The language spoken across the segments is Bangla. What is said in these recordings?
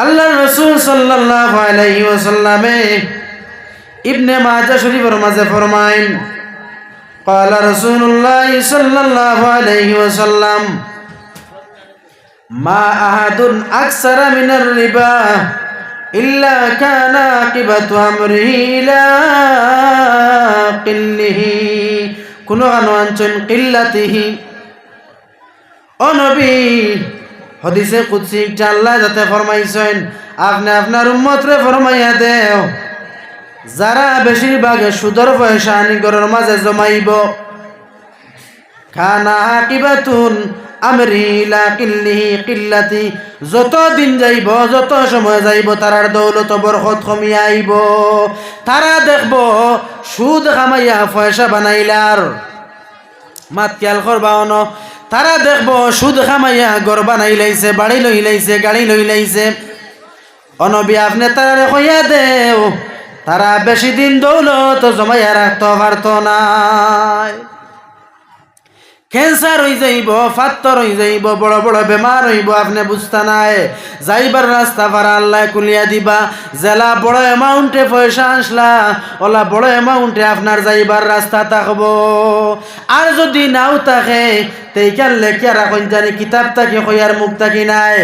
আল্লাহ রাসূল সাল্লাল্লাহু আলাইহি ওয়াসাল্লামে ইবনে মাজাহ শরীফের মাঝে ফরমায়েন قال رسول الله صلى الله عليه وسلم ما أحد أكثر من الربا إلا كان عاقبة أمره إلى قله كن عنوان قلته ও নবী হাদিসে কুদসি আল্লাহ যাতে ফরমাইছেন আপনি আপনার উম্মতরে ফরমাইয়া দেও যারা বেশিরভাগে সুদর পয়সা আনি ঘরের মাঝে জমাইব খানা আকিবাতুন আমরি লা কিল্লিহি কিল্লাতি যত দিন যাইব যত সময় যাইব তারার দৌলত বরকত কমিয়া আইব তারা দেখব সুদ কামাইয়া পয়সা বানাইলার মাত খেয়াল করবা অন তারা দেখব সুদ কামাইয়া ঘর বানাই লাইছে বাড়ি লই লাইছে গাড়ি লই লাইছে অনবী আপনি তারা কইয়া দেও তারা বেশি দিন দৌলত জমাইয়া রাখতে পারত নাই ক্যান্সার হয়ে যাইব ফাত্তর হয়ে যাইব বড় বড় বেমার হইব আপনি বুঝতে নাই যাইবার রাস্তা পারা আল্লাহ কুলিয়া দিবা জেলা বড় অ্যামাউন্টে পয়সা আসলা ওলা বড় অ্যামাউন্টে আপনার যাইবার রাস্তা থাকবো আর যদি নাও থাকে তেইকার লেখিয়া রাখুন জানি কিতাব থাকি কইয়ার মুখ থাকি নাই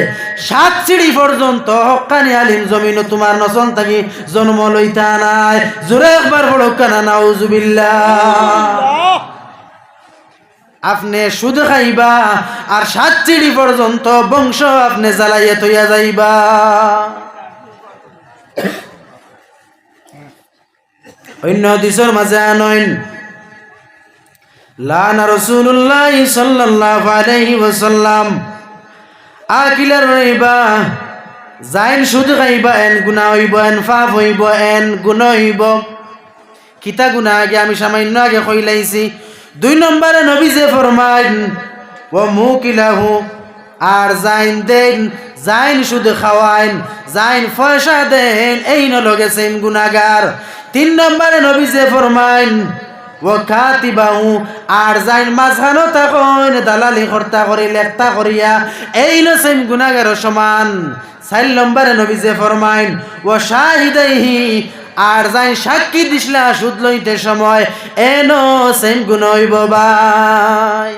7 সিঁড়ি পর্যন্ত হক্কানি আলিম জমিন তোমার নসন থাকি জন্ম লইতা নাই জোরে একবার বড় কানা নাউজুবিল্লাহ আপনি সুদ খাইবা আর 7 সিঁড়ি পর্যন্ত বংশ আপনি জ্বালাইয়া থইয়া যাইবা অন্য হাদিসের মাঝে আনইন লানা রাসূলুল্লাহ সাল্লাল্লাহু আলাইহি ওয়াসাল্লাম আকিলার রাইবা জাইন সুদ খাইবা এন গুনাহ হইব এন পাপ হইব এন গুনাহ হইব কিতা গুনাহ আগে আমি সামান্য আগে কইলাইছি 2 নম্বরে নবী যে ফরমাইন ওয়া মুকিলাহু আর জাইন দেন জাইন সুদ খাওয়াইন জাইন পয়সা দেন এই ন লগে সেম গুনাহগার 3 নম্বরে নবী যে ফরমাইন ওয়া কাতিবাহু আর জাইন মাঝখানো তাকইন দালালি করতা করি লেখতা করিয়া এই ন সেম গুনাহগার সমান 4 নম্বরে নবী যে ফরমাইন ওয়া শাহিদাইহি আর যাই সাক্ষী দিছলা সুদ লইতে সময় এনো সেম গুণ হইব ভাই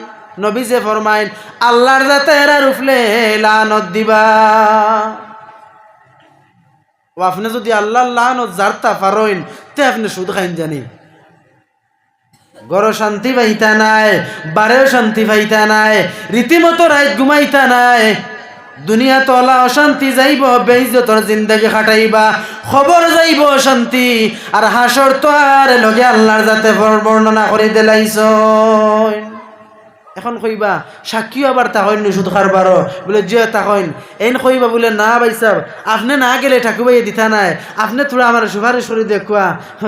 নবী যে ফরমাইন আল্লাহর যাতে এরা রুফলে লানত দিবা ও আপনি যদি আল্লাহর লানত জারতা পারইন তে আপনি সুদ খাইন জানি গর শান্তি পাইতা নাই বারেও শান্তি পাইতা নাই রীতিমতো রাত ঘুমাইতা নাই দুনিয়া তোলা অশান্তি যাইব বেইজ্জতর জিন্দেগি খাটাইবা খবর যাইব অশান্তি আর হাসর তো আর লগে আল্লাহর যাতে বর্ণনা করে দিলাইছ এখন কইবা সাক্ষীও আবার তাকইন সুদ খারবার বলে যে তাকইন এন কইবা বলে না ভাই সাহেব আপনি না গেলে ঠাকুরবাই দিতা নাই আপনি থোড়া আমার সুপারিশ করে দেখুয়া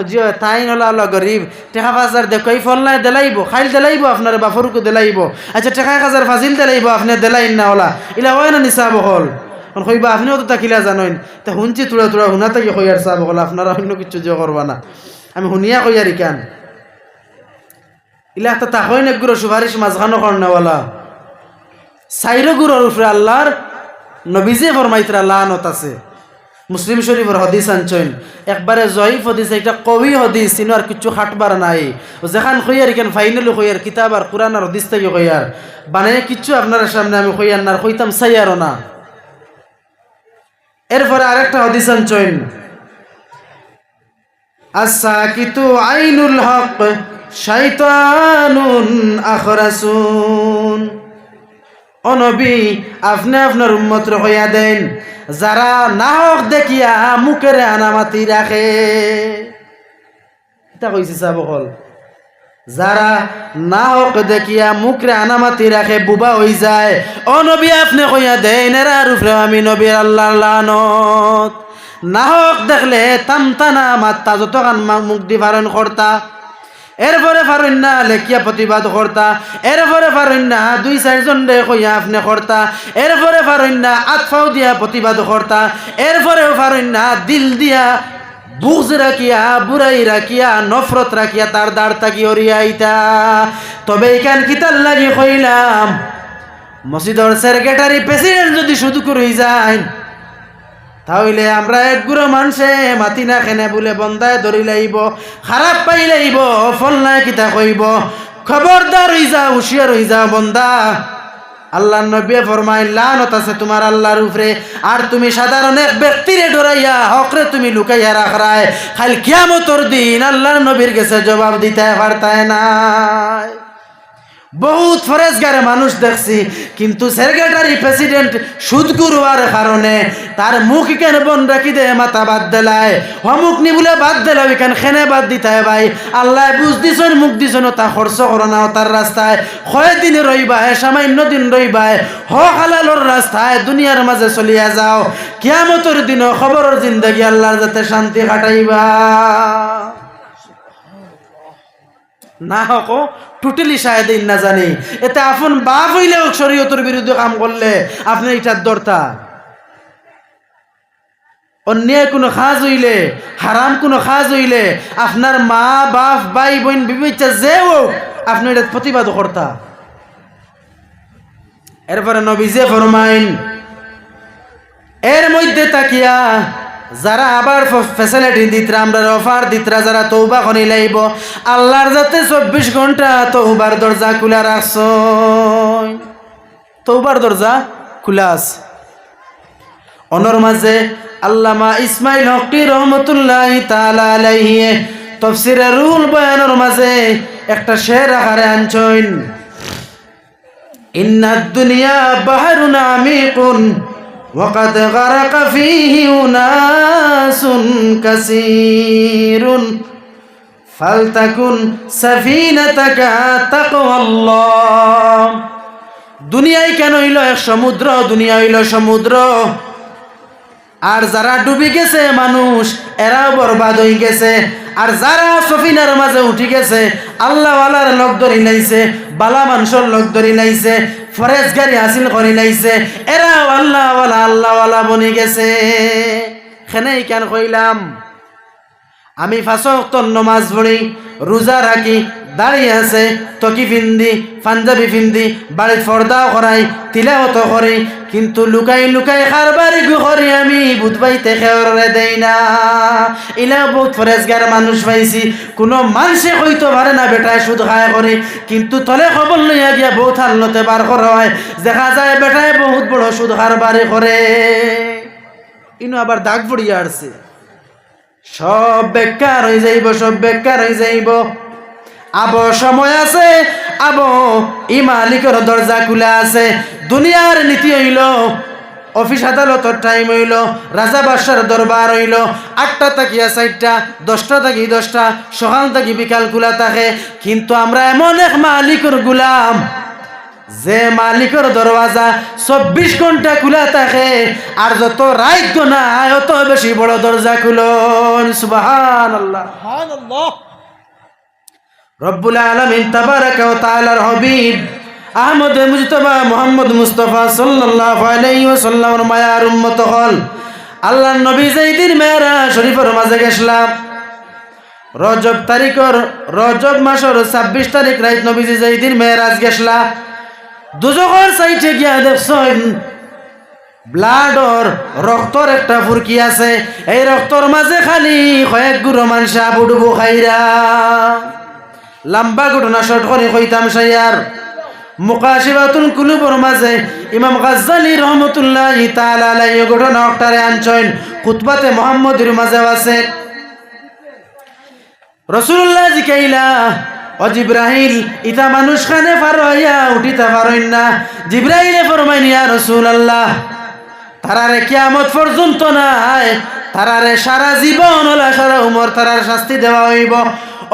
যে তাই নলা আল্লাহ গরিব টেকা 5000 দেখো এই ফলনায় দেলাইব খাইল দেলাইব আপনার বাফরুকু দেলাইব আচ্ছা টেকা 1000 ফাজিল দেলাইব আপনি দেলাইন না ওলা ইলা হয় না নিসা বহল এখন কইবা আপনিও তো তাকিলা জানেন তা শুনছি তোরা তোরা শুনা থাকি কইয়ার চা বহল আপনারা অন্য কিছু যে করবা না আমি শুনিয়া কইয়ার ইকান ইলা একটা তাকইন একগুলো সুপারিশ মাঝখানো করনেওয়ালা সাইরো গুরুর উপরে আল্লাহর নবীজে ফরমাইতরা লানত আছে মুসলিম শরীফের হাদিস আনছেন একবারে জয়ীফ হাদিস এটা কবি হাদিস সিনো আর কিছু খাটবার নাই যেখান কইয়ার কেন ফাইনালি কইয়ার কিতাব আর কুরআন আর হাদিস থেকে কইয়ার বানায় কিছু আপনার সামনে আমি কইয়ার না কইতাম সাইয়ারও না এরপরে আরেকটা হাদিস আনছেন আস-সাকিতু আইনুল হক শাইতানুন আখরাসুন ও নবী আপনি আপনার উম্মত হইয়া দেন যারা না হক দেখিয়া মুখের আনামাতি রাখে এটা কইছি সাবকল যারা না হক দেখিয়া মুখে আনামাতি রাখে বুবা হই যায় ও নবী আপনি কইয়া দেন এরা রূপে আমি নবীর আল্লাহর লানত না হক দেখলে তামতানা মাত্তা যতখান মুখ দি ভারণ করতা এরপরে পারেন না লেখিয়া প্রতিবাদ করতা এরপরে পারেন না 2-4 জন রে কইয়া আপনি করতা এরপরে পারেন না আতফাও দিয়া প্রতিবাদ করতা এরপরেও পারেন না দিল দিয়া বুঝ রাখিয়া বুড়াই রাখিয়া নফরত রাখিয়া তার দাঁড় তাকি হরিয়াইতা তবে এখান কিতার লাগি কইলাম মসজিদের সেক্রেটারি প্রেসিডেন্ট যদি শুধু করে যায় তাহলে আমরা এক গুঁড়ো মানুষে মাতি না খেনে বলে বন্দায় ধরি লাইব, খারাপ পাই লাইব, ফল নাই কিতা কইব। খবরদার হই যা, হুঁশিয়ার হই যা বন্দা। আল্লাহ নবী ফরমাইন লানত আছে তোমার আল্লাহর উপরে, আর তুমি সাধারণ এক ব্যক্তিরে ডরাইয়া হকরে তুমি লুকাইয়া রাখরায়, খালি কিয়ামতের দিন আল্লাহর নবীর কাছে জবাব দিতে পারতায় নাই। বহুত ফরেজগারে মানুষ দেখছি, কিন্তু সেক্রেটারি প্রেসিডেন্ট সুদগুর হওয়ার কারণে তার মুখ কেন বন রাখি দে, মাথা বাদ দিলায়, অমুক নি বলে বাদ দিল, এখান খেনে বাদ দিতে ভাই। আল্লাহ বুঝ দিছন, মুখ দিছন, তা খরচ করো না তার রাস্তায়। কয় দিন রইবায়, সামান্য দিন রইবায়, হ হালালোর রাস্তায় দুনিয়ার মাঝে চলিয়া যাও। কিয়ামতের দিন খবরের জিন্দগি আল্লাহর যাতে শান্তি কাটাইবা না হক টোটালি শায়দ না জানি। এতে আপন বাপ হইলেও শরীয়তের বিরুদ্ধে কাম করলে আপনি এটার দরতা। অন্যায় কোনো কাজ হইলে, হারাম কোনো কাজ হইলে আপনার মা বাপ ভাই বোন বিবেচা যেও আপনি এটা প্রতিবাদ করতা। এরপরে নবীজে ফরমাইন এর মধ্যে তাকিয়া যারা আবার ফ্যাসিলিটি দিতরা, আমরা অফার দিতরা, যারা তৌবা করি লাইব, আল্লাহর যাতে 24 ঘন্টা তৌবার দরজা খোলা রাখছ। তৌবার দরজা খোলা আছে। অনর মাঝে আল্লামা ইসমাইল হকি রহমতুল্লাহি তাআলা আলাইহি তাফসীরে রুহুল বয়ানের মাঝে একটা শের আকারে আনছেন, ইন্নাদ দুনিয়া বাহরুন আমিকুন وقد غرق فيه أناس كثير فلتكن سفينتك تقوى الله। দুনিয়ায় কেন হইল এক সমুদ্র, দুনিয়া হইল সমুদ্র, আর যারা ডুবে গেছে মানুষ এরাও বরবাদ হয়ে গেছে, আর যারা সফিনার মাঝে উঠে গেছে আল্লাহওয়ালার লোক ধরি লাইছে, বালা মানুষের লোক ধরি লাইছে, ফরেজগারি হাসিল করে লাইছে, এরাও আল্লাহওয়ালা আল্লাহওয়ালা বনে গেছে। খেনেই কেন কইলাম আমি 5 ওয়াক্ত নামাজ পড়ি, রোজা রাখি, দাঁড়িয়ে আছে, তকি ফিন্দি, পাঞ্জাবি ফিন্দি, বাড়ির পর্দাও করাই, তিলাওয়াত করি, কিন্তু লুকাই লুকাই কারবারি করি আমি, বুধবাইতে খেয়রে দেই না। ইলা বহুত ফরেজগার মানুষ পাইছি, কোনো মানুষে হইতে পারে না বেটায় সুদ খায় করে, কিন্তু তলে খবর লইয়া গিয়া বহুত হালতে বার করা হয়, দেখা যায় বেটায় বহুত বড় সুদ কারবারি করে। ইনো আবার দাগ পড়িয়া আসছে, সব বেকার হয়ে যাইব, সব বেকার হয়ে যাইব। আবো সময় আছে, আবো ই মালিকের দরজা খোলা আছে। দুনিয়ার নীতি হইল অফিস আদালতের টাইম হইল, রাজা বাদশার দরবার হইল 8টা থেকে 4টা, 10টা থেকে 10টা, সকাল থেকে বিকাল খোলা থাকে। কিন্তু আমরা এমন এক মালিকের গোলাম যে মালিকের দরওয়াজা 24 ঘন্টা খোলা থাকে, আর যত রাত গোনা অত বেশি বড় দরজা খুলুন। সুবহানাল্লাহ, সুবহানাল্লাহ। রব্বুল আলামিন তাবারাকা ওয়া তাআলার হাবিব আহমদ মুজতবা মুহাম্মদ মুস্তাফা সাল্লাল্লাহু আলাইহি ওয়াসাল্লামের মায়ার উম্মত হল। আল্লাহর নবী যেদিন মেরাজ শরীফের মাঝে গেছলাম, রজব মাসের 26 তারিখ রাত নবীজি যেদিন মেরাজ গেছলা, দুজকের সাইডে গিয়া দেখছেন ব্লাডর রক্তর একটা ফুরকি আছে, এই রক্তর মাঝে খালি কয়েক গুঁড়ো মানুষ আবুডুবু খাইরা। লম্বা ঘটনা শর্ট করে কইতাম সাইয়ার, মুকাশিফাতুল কুলুবের মাঝে ইমাম গাজ্জালি রহমতুল্লাহি তাআলা আলাইহি ঘটনা একটারে আনছেন, খুতবাতে মুহাম্মদীর মাঝে আছে। রাসূলুল্লাহ জিকাইলা, ও জিব্রাইল ইতা মানুষ খানে ফারইয়া উঠিতে পারেন না। জিব্রাইলে ফরমাইন, ইয়া রাসূলুল্লাহ, তারারে কিয়ামত পর্যন্ত নাই, তারারে সারা জীবন হলা সারা উমর তারার শাস্তি দেওয়া হইব।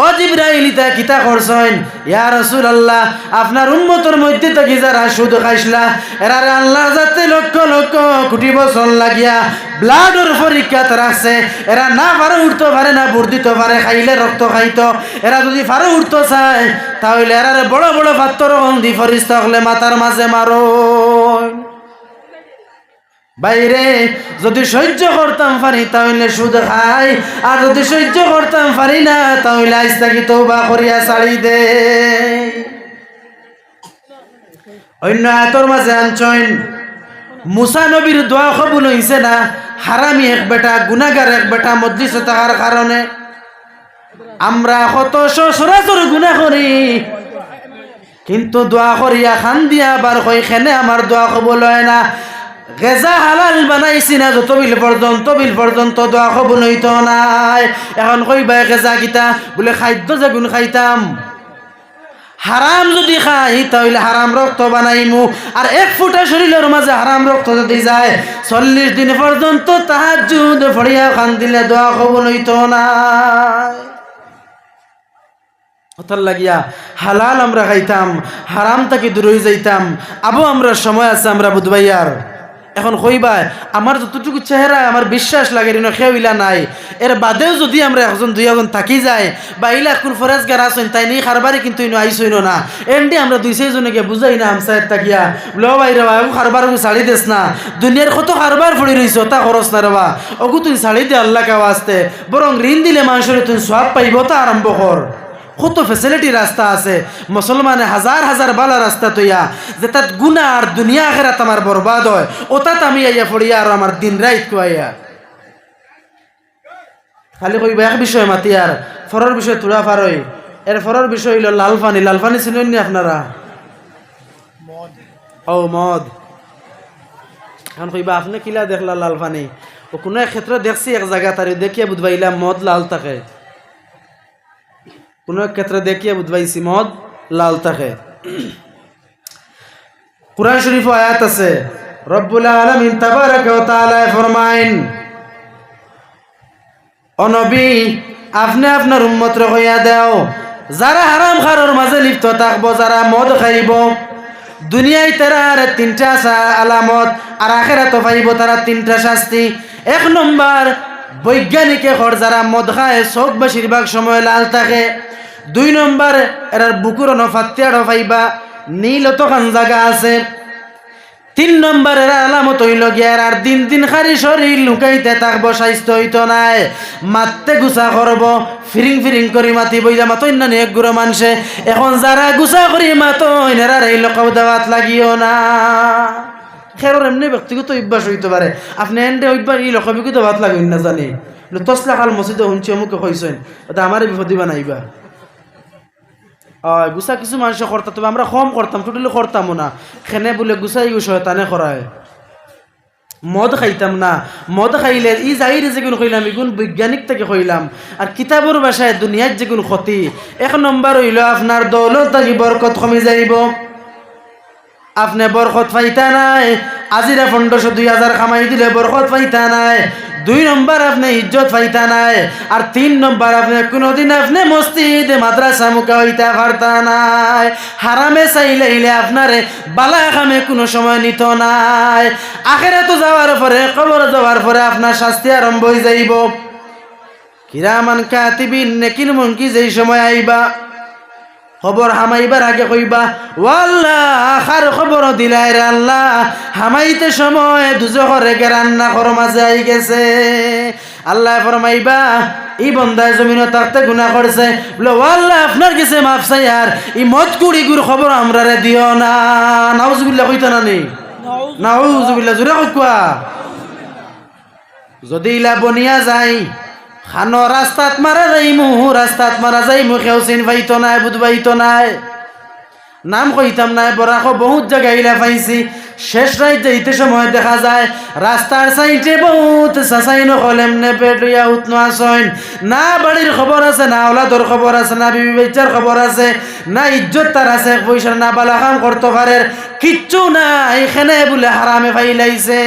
ও জিব্রাইল ইতা কিতা করছেন? ইয়া রাসূলুল্লাহ, আপনার উম্মতের মধ্যে থেকে যারা সুদ খাইছলা এরারে আল্লাহ যাতে লক্ষ লক্ষ কোটি বছর লাগিয়া ব্লাডের পরীক্ষাত রাখছে, এরা না পারে উঠতে পারে না, বর্ধিত পারে, খাইলে রক্ত খাইতো। এরা যদি পারে উঠতে চায় তাহলে এরারে বড় বড় পাত্র দি ফরিস্তা হলে মাথার মাঝে মারো। বাইরে যদি সহ্য করতাম পারি তাহলে সুদ খাই, আর যদি সহ্য করতাম পারি না তাহলে আজ থাকি তওবা করিয়া ছাড়ি দে। অন্য আয়াতের মাঝে আনছেন মুসা নবীর দোয়া কবুল হইছে না, হারামি এক বেটা, গুনাহগার এক বেটা মজলিসে থাকার কারণে আমরা কত সরাসর গুনাহ করি, কিন্তু দোয়া করিয়া খান দিয়া আবার কই খেনে আমার দোয়া কবুল হয় না। গেজা হালাল বানাইছি না যতবিল পর্যন্ত দোয়া কবুল হইতো নাই। এখন কইবা গেজা কিতা বলে খাদ্য যেগুন খাইতাম, হারাম যদি খাই তাহলে হারাম রক্ত বানাইমু। আর এক ফুটা শরীরের মাঝে হারাম রক্ত যদি যায় 40 দিন পর্যন্ত তাহাজ্জুদ পড়িয়া খান দিলে দোয়া কবুল হইতো না। ওতার লাগিয়া হালাল আমরা খাইতাম, হারাম থেকে দূর হয়ে যাইতাম। আবু আমরা সময় আছে আমরা বুধবাইয়ার। এখন কইবা আমার যতটুকু চেহারা আমার বিশ্বাস লাগে খেউইলা নাই, এর বাদেও যদি আমরা একজন দুই একজন থাকি যায় বা ইলা কোন ফরেজগার আসেন তাই নিয়ে খারবারে কিন্তু ইনো আইসইনো না, এন্ডি আমরা দুই চারজনকে বুঝাই না আমসায়ের তাকিয়া লো বাইরে বাবু খারবার ছাড়ি দেস না, দুনিয়ার কত খারবার পড়ে রইছ তা খরচ না রেবা, ওগু তুই ছাড়ি দে আল্লাহ কা ওয়াস্তে, বরং ঋণ দিলে মানুষের তুই সব পাইব তা আরম্ভ কর। কত ফেসিলিটি রাস্তা আছে মুসলমানে হাজার হাজার বালা রাস্তা তৈয়া যে তাত গুনাহ আর দুনিয়া আখিরাত আমার বরবাদ হয়, ওতাত আমি আইয়া পড়িয়া আর আমার দিন রাত কুয়াইয়া খালি কইবা এক বিষয় মাতি আর ফরর বিষয় তুলা ফারই। এর ফরর বিষয় হইল লাল পানি চিনেন নি আপনারা? ও মদ। এখন কইবা আপনি কিলা দেখলা লাল পানি? ও কোনো এক ক্ষেত্রে দেখছি এক জায়গা তার দেখিয়া বুঝবাইলা মদ লাল থাকে, কোন ক্ষেত্রে দেখিয়া বুঝবাইছি মদ লাল থাকে। কুরআন শরীফ আয়াত আছে, রব্বুল আলামিন তাবারাকা ওয়া তাআলা ফরমাইন, ও নবী আপনি আপনার উম্মতরে কইয়া দাও যারা হারাম খাওয়ার মাঝে লিপ্ত থাকবো, যারা মদ খাইব, দুনিয়ায় তারার 3টা আলামত আর আখিরাতে পাইব তারা 3টা শাস্তি। 1 নম্বর বৈজ্ঞানিকে খর যারা মদ খায় চোখ বেশিরভাগ সময় লাল থাকে। 2 নম্বর এরার বুকুর নফাত্যাড় পাইবা নীল তখন জায়গা আছে। 3 নম্বর এরা আলামত হইল গিয়ার আর দিন দিন খারি শরীর লুকাইতে থাকবো, স্বাস্থ্য হইতো নাই, মারতে গুছা করবো, ফিরিং করি মাতি বইলা মাতই না এক গুড়ো মানুষে। এখন যারা গুছা করি মাতই এরার এই লোক দাওয়াত লাগিও না। খেরোর এমনি ব্যক্তিগত অভ্যাস হইতে পারে, আপনি এন্ডে অভ্যাস এই লোক দাওয়াত লাগুন না জানি তসলা খাল মসজিদে শুনছি অমুকে কইছেন, ওটা আমারে বিপদী বানাইবা। গুছা কিছু মানুষ করতাম, তবে আমরা কম করতাম, টোটালি করতামও না। খেনে বলে গুছাই শয়তানে করায়। মদ খাইতাম না, মদ খাইলে ই যাইরে যেগুন কইলাম এগুন বৈজ্ঞানিক থেকে কইলাম আর কিতাবের ভাষায় দুনিয়ার যেগুন ক্ষতি। 1 নম্বর হইল আপনার দৌলত থাকি বরকত কমে যাইব, আপনি বরকত পাইতা নাই, আজিরা 1500-2000 কামাই দিলে বরকত পাইতা নাই। 2 নম্বর আপনি ইজ্জত পাইতা নাই। আর 3 নম্বর আপনি কোনোদিন আপনি মসজিদ মাদ্রাসা মুখা হইতা পারতা নাই। হারামে চাইলে আপনারে বালা কামে কোনো সময় নিত নাই। আখিরাতে যাওয়ার পরে, কবর যাওয়ার পরে আপনার শাস্তি আরম্ভ হয়ে যাইব। কিরামান কাতিবিন নেকির মুনকি যেই সময় আইবা খবর হামাইবার আগে কইবা ওয়াল্লাহ আখার খবর দিলাই রে আল্লাহ, হামাইতে সময় দুজখরে রান্না কর মাঝে আই গেছে। আল্লাহ ফরমাইবা এই বন্দায় জমিনে থাকতে গুনাহ করছে, বলে ওয়াল্লাহ আপনার কাছে মাফ চাই আর এই মদ কুড়ি গুর খবর আমরা রে দিও না। নাউজুবিল্লাহ কইতা না নি? নাউজুবিল্লাহ জোরে কইবা। যদি ইলা বনিয়া যায় খানো রাস্তাত মারা যাইমু কেউ চিন পাইতো নাই, বুধ পাইতো নাই, নাম কইতাম নাই। বরাক বহুত জায়গায় ইলা পাইছি। শেষ রাত যাইতে সময় দেখা যায় রাস্তার সাইডে বহুত সাসাইন কলেমনে পেটুয়া উতনো আসেন না, বাড়ির খবর আছে না, ওলাদর খবর আছে না, বিবি বাচ্চার খবর আছে না, ইজ্জত তার আছে, পয়সা না বালা কাম করতে পারে, কিচ্ছু না, এখানে বলে হারামে ফাইলাইছে।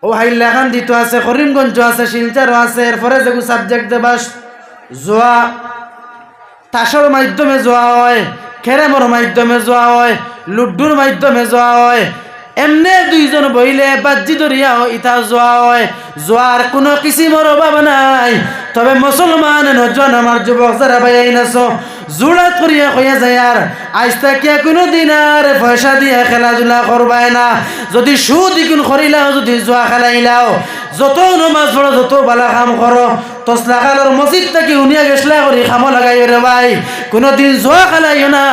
ও হাইলাখান দিত আছে, করিমগঞ্জ আছে, শিলচরও আছে। এরপরে যেগুলো সাবজেক্ট দেবাস জোয়া তাসর মাধ্যমে জোয়া হয়, খেরেমর মাধ্যমে জোয়া হয়, লুড্ডুর মাধ্যমে জোয়া হয়, এমনি 2 জন বইলে বাজি ধরিয়াও ইতা জোয়া হয়। জোয়ার কোনো কিসিমর অভাব নাই। তবে মুসলমান নজন আমার যুবক যারা ভাই নাছো জোড়াত করিয়া কইয়া যায় আর আজ থেকে কোনো দিন আর পয়সা দিয়ে খেলাধুলা করবাই না। যদি সুদ ইগুন করিলাও, যদি জোয়া খেলাইলাও, যত নমাজ পড়ো, যত বালা কাম করো, তসলা খালোর মসজিদ থেকে উনিয়া গেছলা করি খামো লাগাই রে ভাই কোনোদিন জোয়া খালাইও না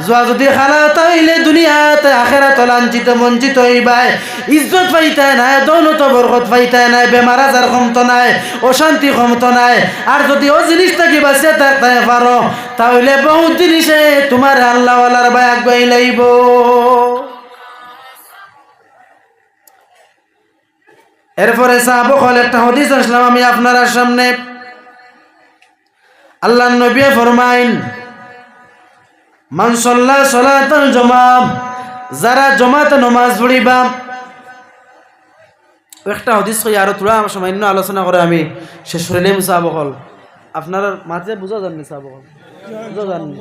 জোয়া যদি খালা তাইলে দুনিয়াতে আখেরাত লাঞ্ছিত বঞ্চিত হইবাই ইজ্জত পাইতাই নাই দৌলত বরকত পাইতাই নাই বেমার আজার কমতো নাই অশান্তি কমতো নাই আর যদি ও জিনিস থাকি বাঁচিয়ে থাকতে পারো তাহলে বহুত জিনিসে তোমার আল্লাহওয়ালার ভাই আগুয়াই লাইব এরপরে সাহাবকল একটা হাদিস আসলাম আমি আপনার সামনে আল্লাহর নবী ফরমাইন মান সাল্লা সালাতাল জমা যারা জমাতে নামাজ পড়িবা একটা হাদিস কই আর তোরা সামান্য আলোচনা করে আমি শেষ করে নেব সাহাবকল আপনার মাঝে বুঝা যাননি সাহাবকল বুঝা যাননি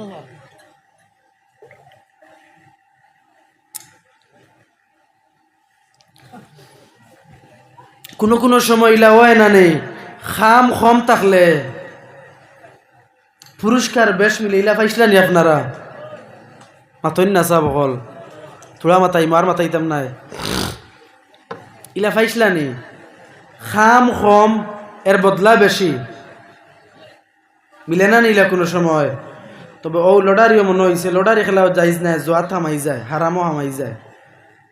কোনো সময় ইলা হয় না নেই খাম কম থাকলে পুরস্কার বেশ মিলে ইলা পাইছিলেন আপনারা মাতইন না চা বকল থোড়া মাতাই মার মাতাইতাম নাই ইলা পাইছিলানি খাম কম এর বদলা বেশি মিলে না নিলা কোনো সময় তবে ও লড়ারিও মনে হয়েছে লড়ারি খেলাও যাইজ নাই জোয়া থামাই যায় হারামও হামাই যায়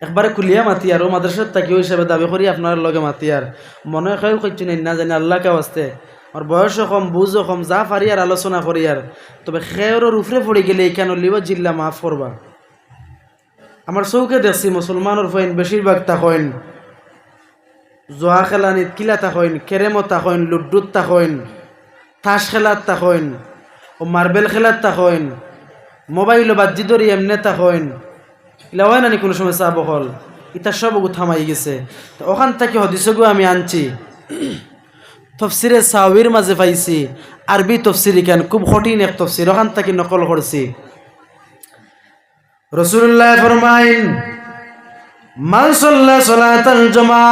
একবারে খুলিয়া মাতি আর ও মাদ্রাসার তাকিও হিসাবে দাবি করি আপনার লগে মাতি আর মনে হয় করছি না জানি আল্লাহকে আসতে আমার বয়সও কম বুঝও কম যা পারি আর আলোচনা করি আর তবে খেয়রের উপরে পড়ে গেলে কেন লিব জিল্লা মাফ করবা আমার চৌকে দেখছি মুসলমানের ফইন বেশিরভাগ তাকইন জোয়া খেলানিত কিলা তাকইন কেরেমত তাকইন লুডুত তাকইন তাস খেলাত তাকইন ও মার্বেল খেলাত তাকইন মোবাইল বাজি ধরি এমনে তাকইন ইলা হয় না কোনো সময় চা বকল ইতা সব থামাই গেছে ওখান থেকে হদিসগু আমি আনছি তফসিরে সাউির মাঝে পাইছি আরবি তফসির কেন খুব কঠিন এক তফসির ওখান থেকে নকল করছি রাসূলুল্লাহ ফরমাইন মান সাল্লা সালাতাল জুমআ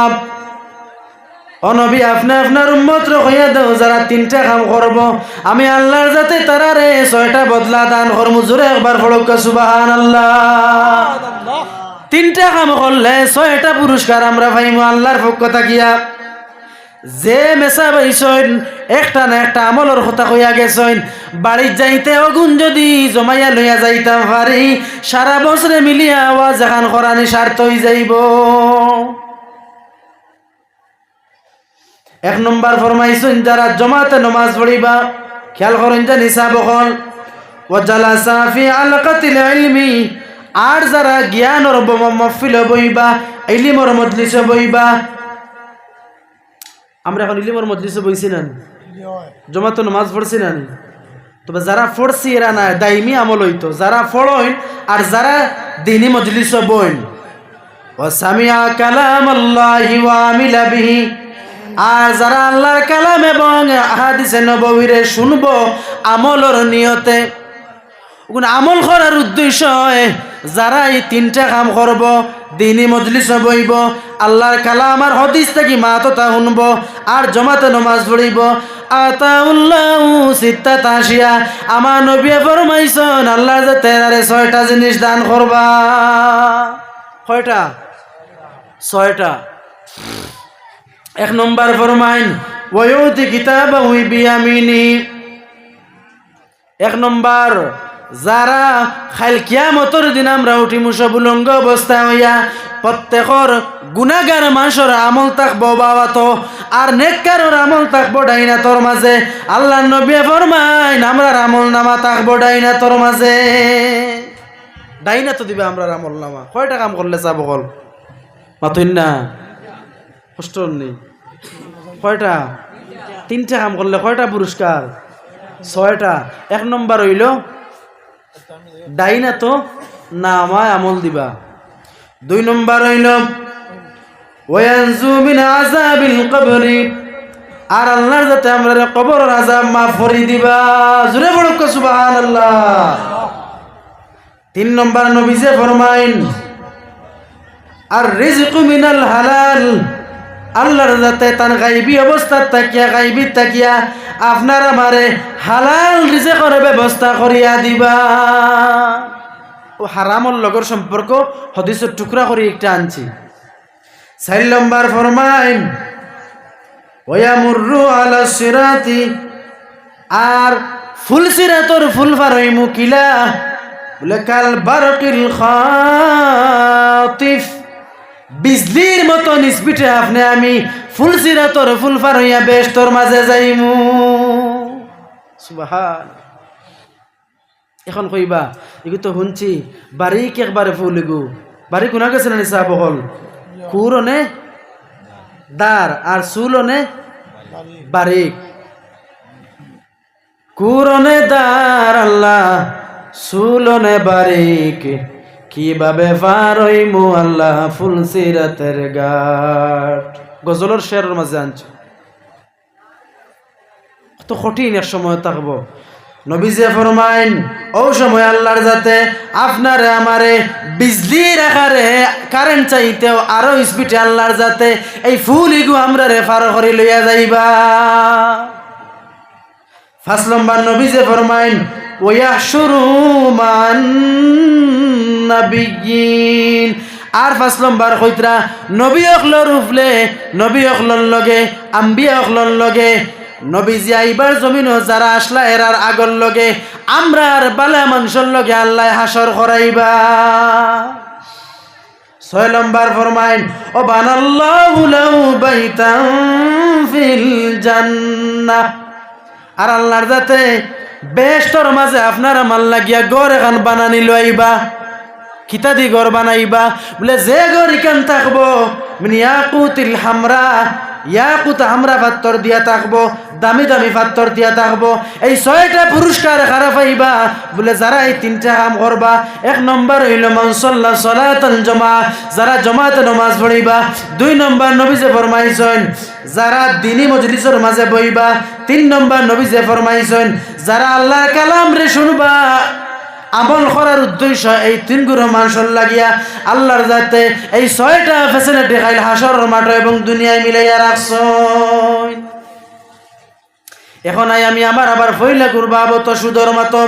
ও নবী আপনি আপনার উম্মত রে কইয়া দাও যারা তিনটা কাম করব আমি আল্লাহর যাতে তারারে ছয়টা বদলা দান করমু জোরে একবার পড়ক সুবহানাল্লাহ তিনটা কাম করলে ছয়টা পুরস্কার আমরা পাইমু আল্লাহর পক্ষ থাকিয়া যে মেসা বাইছইন একটা না একটা আমলের কথা কইয়া গেছইন বাড়ির যাইতে অগুন যদি জমাইয়া লইয়া যাইতাম পারি সারা বছরে মিলিয়া আওয়াজ এখান করানি স্বার্থ হই যাইব এক নম্বর ফরমাইছেন যারা জমাতে নামাজ পড়িবা খেয়াল করেন যে নিসাব হল ওয়া জালাসা ফি আলকাতিল ইলমি আর যারা জ্ঞানের মাহফিলে বইবা ইলমের মজলিসে বইবা আমরা এখন ইলমের মজলিসে বইছি না জমাতে নামাজ পড়ছি না তবে যারা পড়ছি এরা না দাইমি আমল হইতো যারা পড়েন আর যারা দ্বীনি মজলিসে বইন ওয়া সামিআ কালামাল্লাহি ওয়া আমিলা বিহি আর যারা আল্লাহর কালাম এবং হাদিসে নববীরে শুনবো আমলের নিয়তে আমল করার উদ্দেশ্য যারা এই তিনটা কাম করব দ্বীনি মজলিসে বইব আল্লাহর কালাম আর হাদিস থেকে মাততা শুনব আর জমাতে নামাজ পড়িব আতাউল্লাহু সিত্তাতা আশিয়া আমার নবী ফরমাইছেন আল্লাহ যে তেরারে ছয়টা জিনিস দান করবা কয়টা ছয়টা এক নম্বর ফরমাইন ওয়ায়ুতি কিতাবাহু বিয়ামিনি এক নম্বর যারা খাইল কিয়ামতের দিন আমরা উঠি মুসবুলঙ্গ অবস্থা হইয়া প্রত্যেকর গুনাহগার মানুষের আমল থাকবো বাবাতো আর নেককারের আমল থাকবো ডাইনাতর মাঝে আল্লাহ নবী ফরমাইন আমরার আমল নামা থাকবো ডাইনাতর মাঝে ডাইনা তো দিবে আমরার আমল নামা কয়টা কাম করলে চাব কল মাতুন না কষ্ট নেই কয়টা তিনটা কাম করলে কয়টা পুরস্কার ছয়টা এক নম্বর হইল ডাইনা তো না আমায় আমল দিবা দুই নম্বর হইল ওয়ানজু মিন আযাবিল কবরি আর আল্লাহর যাতে আমরা কবরের আযাব মাফ করে দিবা জোরে বলক সুবহানাল্লাহ তিন নম্বর নবী যে ফরমাইন আর রিজকু মিনাল হালাল আল্লাহর যাতে তার গাইবী অবস্থা তাকিয়া গাইবী তাকিয়া আপনার আমারে হালাল রিজেকের ব্যবস্থা করিয়া দিবা ও হারামর লগর সম্পর্ক হাদিসের টুকরা করে একটা আনছি চার নম্বর ফরমাইন ওয়ামুরু আলা সিরাতি, আর ফুল সিরাতর ফুল ফারইমু কিলা বলে কাল বারকিল খাতিফ, বিজলির মতো নিসবিটে আপনি আমি ফুল সিরাতর ফুল ফারইয়া বেশতর মাঝে যাইমু। সুবহান। এখন কইবা এগু তো শুনছি বারিক একবারে ফুল এগু বাড়ি কোনা গেছে না নিসা বহল কুরনে দার আর সুলনে বারিক, কুরনে দার আল্লাহ সুলনে বারিক, কিভাবে পার হইমু আল্লাহ ফুল সিরাতের ঘাট। গজলের শেরের মাঝে আনছে কত কঠিন এক সময় থাকবো। নবীজে ফরমাইন ও সময় আল্লাহর যাতে আপনারে আমারে বিজলির আকারে কারেন্ট চাইতেও আরো স্পিডে আল্লাহর যাতে এই ফুল ইগু আমরা রে পার করে লইয়া যাইবা। 5 নম্বর নবীজে ফরমাইন ওয়াহশুরু মান নাবিয়্যিন, আর 5 নম্বর কইতরা নবী অখলর উফলে নবী অখলর লগে আম্বিয়া অখলর লগে নবীজি আইবার জমিন যারা আসলা এরার আগর লগে আমরা আর বালা মানুষের লগে আল্লাহ হাসর করাইবা। 6 নম্বর ফরমাইন ও বানাল্লাহু লাহু বাইতান ফিল জান্নাহ, আর আল্লাহর যাতে বেশতর মাঝে আপনার আমার লাগিয়া ঘর এখন বানানি লইবা। কিতা দি ঘর বানাইবা বলে যে ঘর ইকান থাকবো ইয়াকুতিল হামরা, ইয়াকুত হামরা পাত্তর দিয়া থাকবো, দামি দামি পাত্তর দিয়া থাকবো। এই 6টা পুরস্কার খারাপ পাইবা বলে যারা এই 3টা কাম করবা। 1 নম্বর হইল মান সাল্লা সালাতাল জামা, যারা জামাতে নামাজ পড়িবা। 2 নম্বর নবীজে ফরমাইছেন যারা দিনী মজলিসের মাঝে বইবা। 3 নম্বর নবীজে ফরমাইছেন যারা আল্লাহর কালাম রে শুনবা। আমল করার উদ্দেশ্য এই 3 গুণ মানুষের লাগিয়া আল্লাহর যাতে এই 6টা ফ্যাসিলিটি খাইল হাসর মাঠ এবং দুনিয়ায় মিলাইয়া রাখছেন। এখন আমি আমার আবার ফইলা করবা তো সুদর মতো